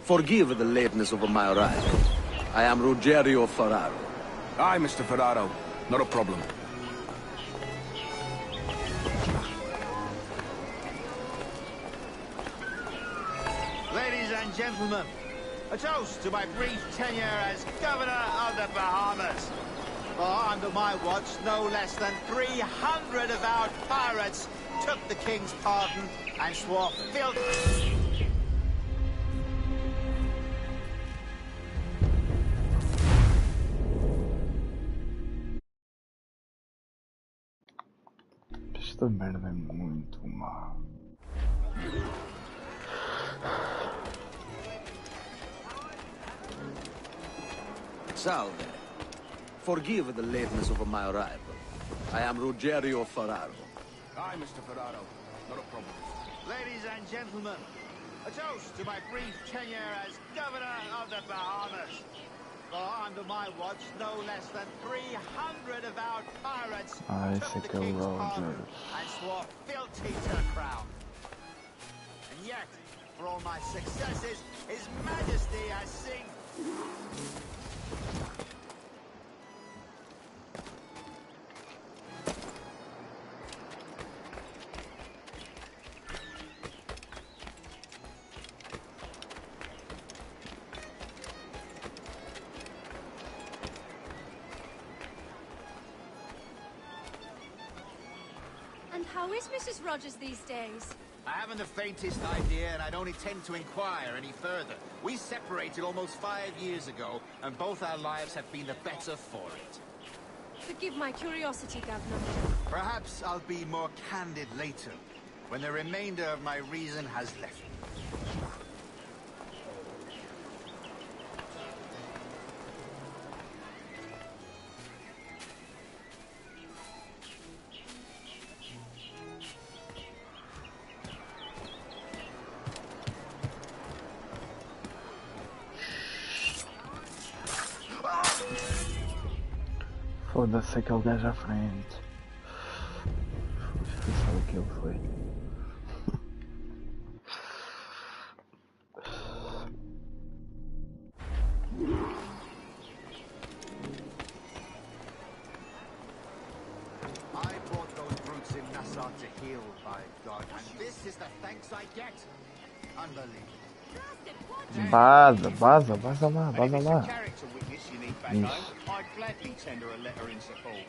Forgive the lateness of my arrival. I am Ruggiero Ferraro. Aye, Mr. Ferraro. Not a problem. Ladies and gentlemen, a toast to my brief tenure as Governor of the Bahamas. For under my watch, no less than 300 avowed pirates took the King's pardon and swore filth. Esta merda é muito má. Salve. Forgive the lateness of my arrival. I am Ruggiero Ferraro. Aye, Mr. Ferraro. Not a problem. Ladies and gentlemen, a toast to my brief tenure as Governor of the Bahamas. For under my watch, no less than 300 avowed pirates took the King's pardon and swore fealty to the crown. And yet, for all my successes, His Majesty has seen... How is Mrs. Rogers these days? I haven't the faintest idea, and I don't intend to inquire any further. We separated almost 5 years ago, and both our lives have been the better for it. Forgive my curiosity, Governor. Perhaps I'll be more candid later, when the remainder of my reason has left me. Foda-se aquele gajo à frente. Sabe o que ele foi? I brought those brutes in Nassau to heal, by God, and this is the thanks I get. Unbelievable. Vaza lá. Character witness you need back home, I'd gladly tender a letter in support.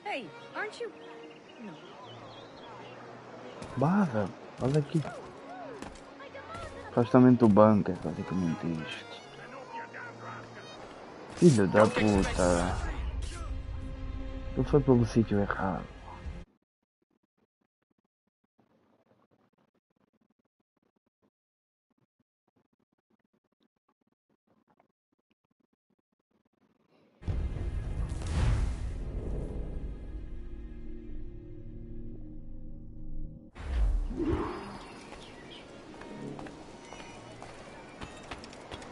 Hey, aren't you? No. Vaza, olha aqui. Afastamento do banco é basicamente isto. Filho da puta. Ele foi pelo sítio errado.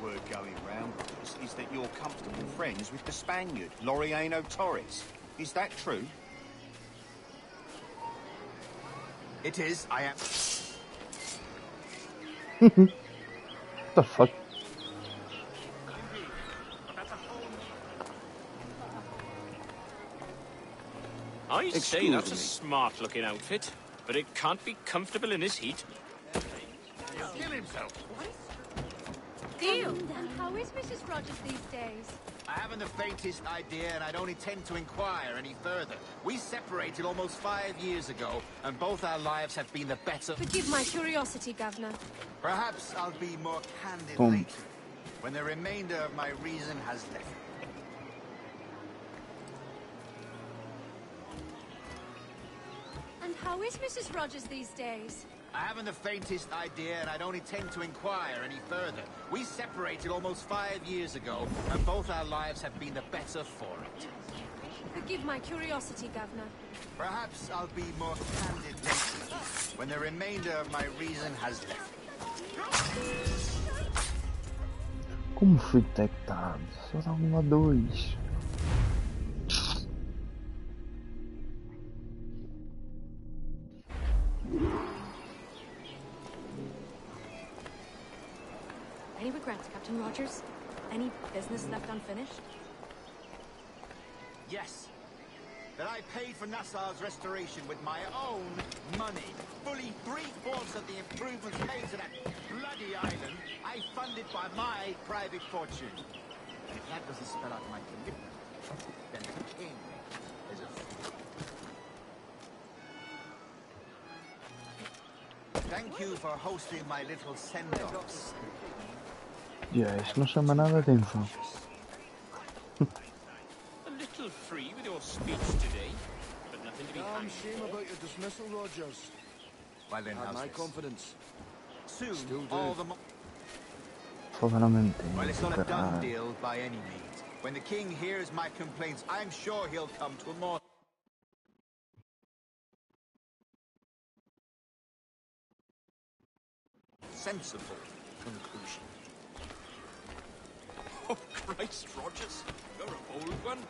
Word going round is that you're comfortable friends with the Spaniard, Laureano Torres. Is that true? It is, I am... What the fuck? I say that's a smart-looking outfit, but it can't be comfortable in this heat. He'll kill himself. Deal. And how is Mrs. Rogers these days? I haven't the faintest idea, and I don't intend to inquire any further. We separated almost 5 years ago, and both our lives have been the better... Forgive my curiosity, Governor. Perhaps I'll be more candid later, when the remainder of my reason has left me. And how is Mrs. Rogers these days? I haven't the faintest idea, and I don't intend to inquire any further. We separated almost 5 years ago, and both our lives have been the better for it. Forgive my curiosity, Governor. Perhaps I'll be more candid later, when the remainder of my reason has left me. Como fui detectado? Só dá 1 a 2. Rogers? Any business left unfinished? Yes. That I paid for Nassau's restoration with my own money. Fully 3/4 of the improvements made to that bloody island, I funded by my private fortune. And if that doesn't spell out my commitment, then the king is a fool. Thank you for hosting my little send-offs. Ya, eso no llama nada de atención. A little free with your speech today, but nothing to be I'm hanged shame for. about your dismissal, Rogers. Well then, Had how's my this? confidence. Soon, Still do. all the Solamente. Well, it's not a done deal by any means. When the king hears my complaints, I'm sure he'll come to a more sensible conclusion. Oh, Christ, Rogers, you're a bold one.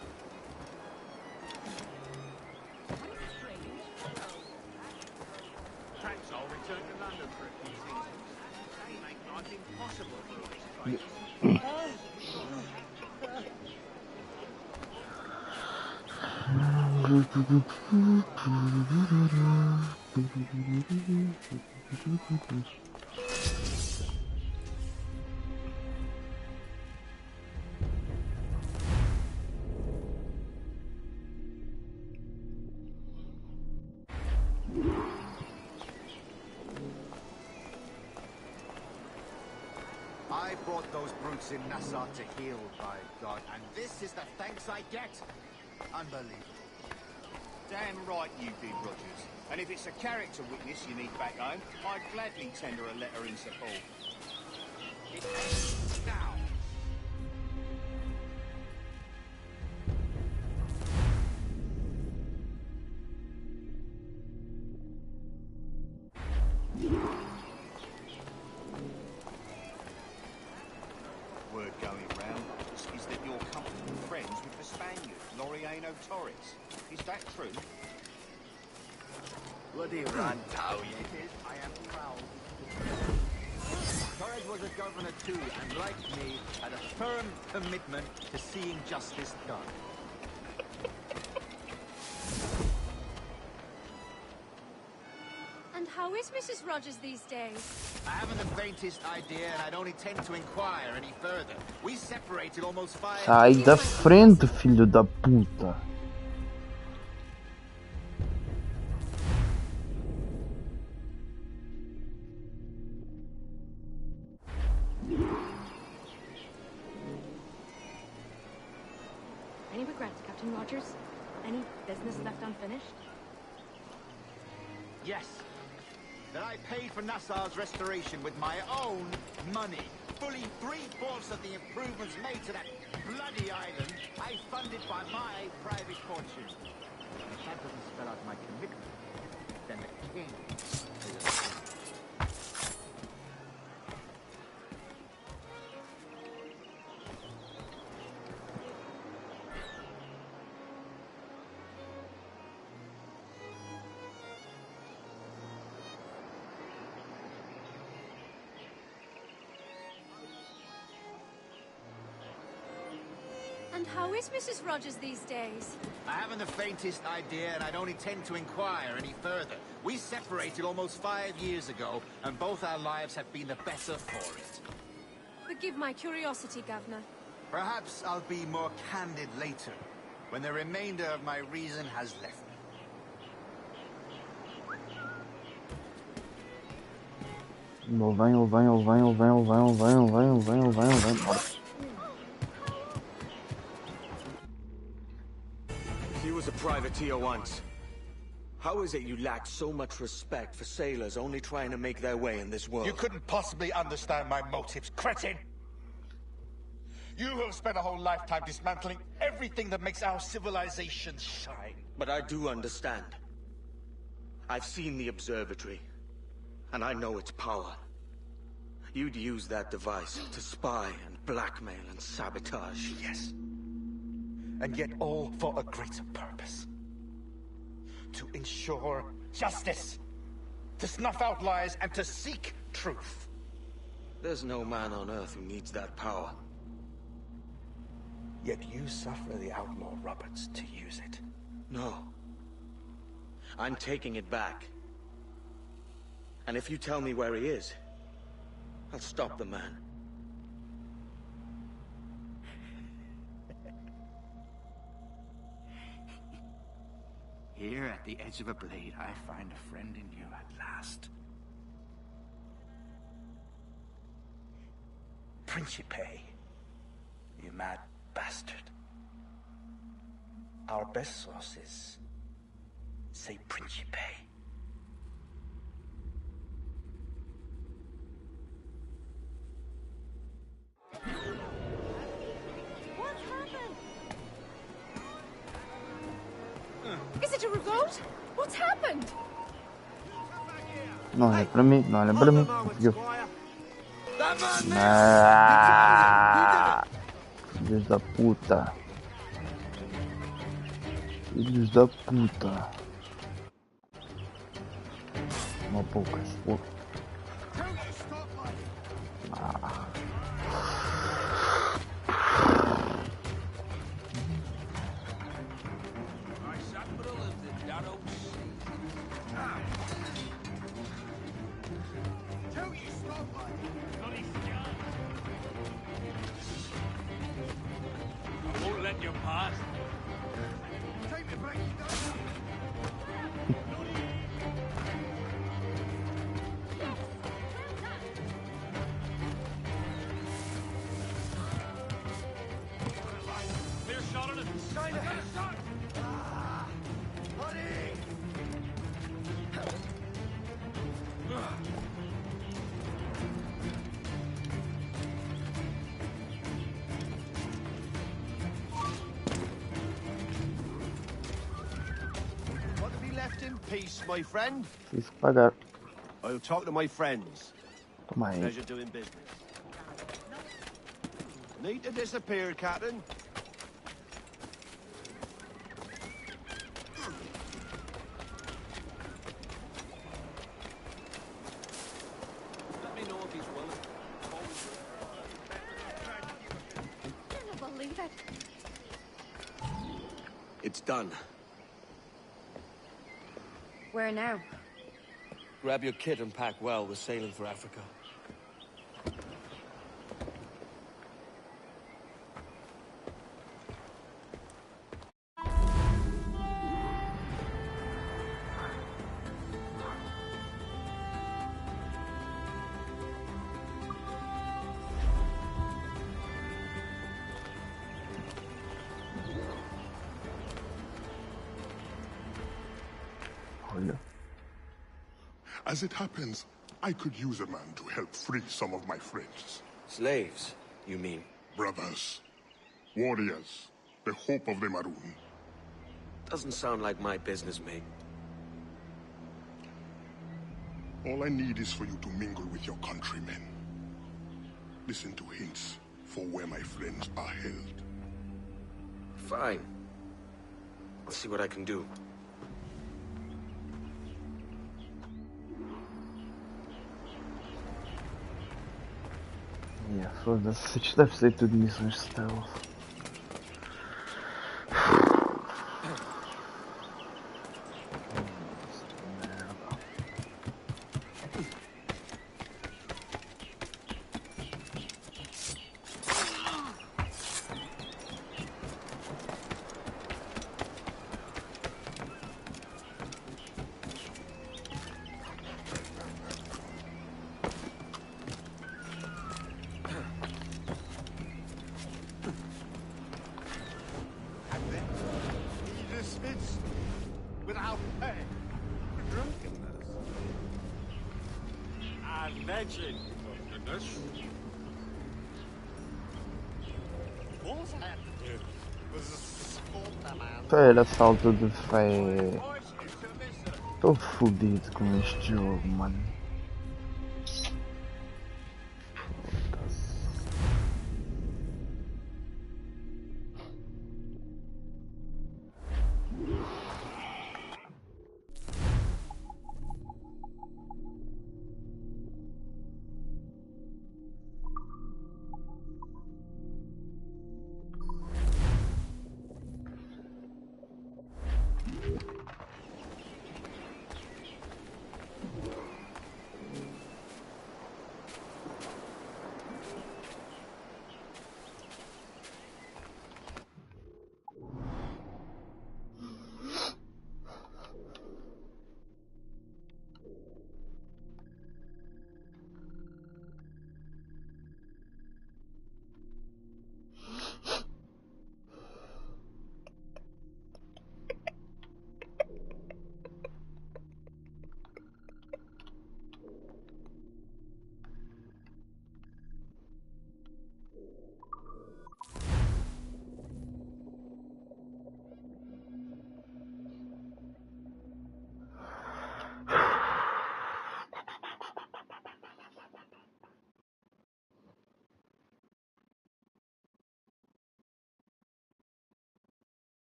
Perhaps I'll return to London for a few seasons. They make life impossible for us. I brought those brutes in Nassau to heal, by God, and this is the thanks I get? Unbelievable. Damn right you did, Rogers. And if it's a character witness you need back home, I'd gladly tender a letter in support. It ends now. Word going round is that you're comfortable friends with the Spaniard, Torres. Is that true? Bloody Rantau, it is. I am proud. Torres was a governor too, and like me, had a firm commitment to seeing justice done. And how is Mrs. Rogers these days? I haven't the faintest idea, and I don't intend to inquire any further. We separated almost 5 Sai da frente, filho da puta. Any regrets, Captain Rogers? Any business left unfinished? Yes. That I paid for Nassau's restoration with my own money. Fully 3/4 of the improvements made to that bloody island, I funded by my private fortune. If that doesn't spell out my commitment, then the king is a fool. And how is Mrs. Rogers these days? I haven't the faintest idea, and I don't intend to inquire any further. We separated almost 5 years ago, and both our lives have been the better for it. Forgive my curiosity, Governor. Perhaps I'll be more candid later, when the remainder of my reason has left me. Ele vem, ele vem, ele vem, ele vem, ele vem, ele vem, ele vem, ele vem, ele vem, ele vem. Bora. He was a privateer once. How is it you lack so much respect for sailors only trying to make their way in this world? You couldn't possibly understand my motives, cretin! You have spent a whole lifetime dismantling everything that makes our civilization shine. But I do understand. I've seen the observatory, and I know its power. You'd use that device to spy and blackmail and sabotage. Yes. And yet all for a greater purpose. To ensure justice. To snuff out lies and to seek truth. There's no man on Earth who needs that power. Yet you suffer the outlaw Roberts to use it. No. I'm taking it back. And if you tell me where he is, I'll stop the man. Here at the edge of a blade, I find a friend in you at last. Principe, you mad bastard. Our best sources say Principe. What happened? Is it a revolt? What's happened? Não olha pra mim, não olha pra mim. Conseguiu. Filhos da puta. Filhos da puta. Uma pouca. Peace, my friend. Preciso pagar. I'll talk to my friends. Toma aí. Pleasure doing business. Need to disappear, Captain. Let me know if he's willing. I can't believe it. It's done. Where now? Grab your kit and pack well. We're sailing for Africa. As it happens, I could use a man to help free some of my friends. Slaves, you mean? Brothers. Warriors. The hope of the Maroon. Doesn't sound like my business, mate. All I need is for you to mingle with your countrymen. Listen to hints for where my friends are held. Fine. I'll see what I can do. Yeah, foda-se, isto deve ser tudo missões stealth. Without pay. Drunkenness. Alleged drunkenness. All I had to do was escort the man. Era salto de fé. Estou fodido com este jogo, mano.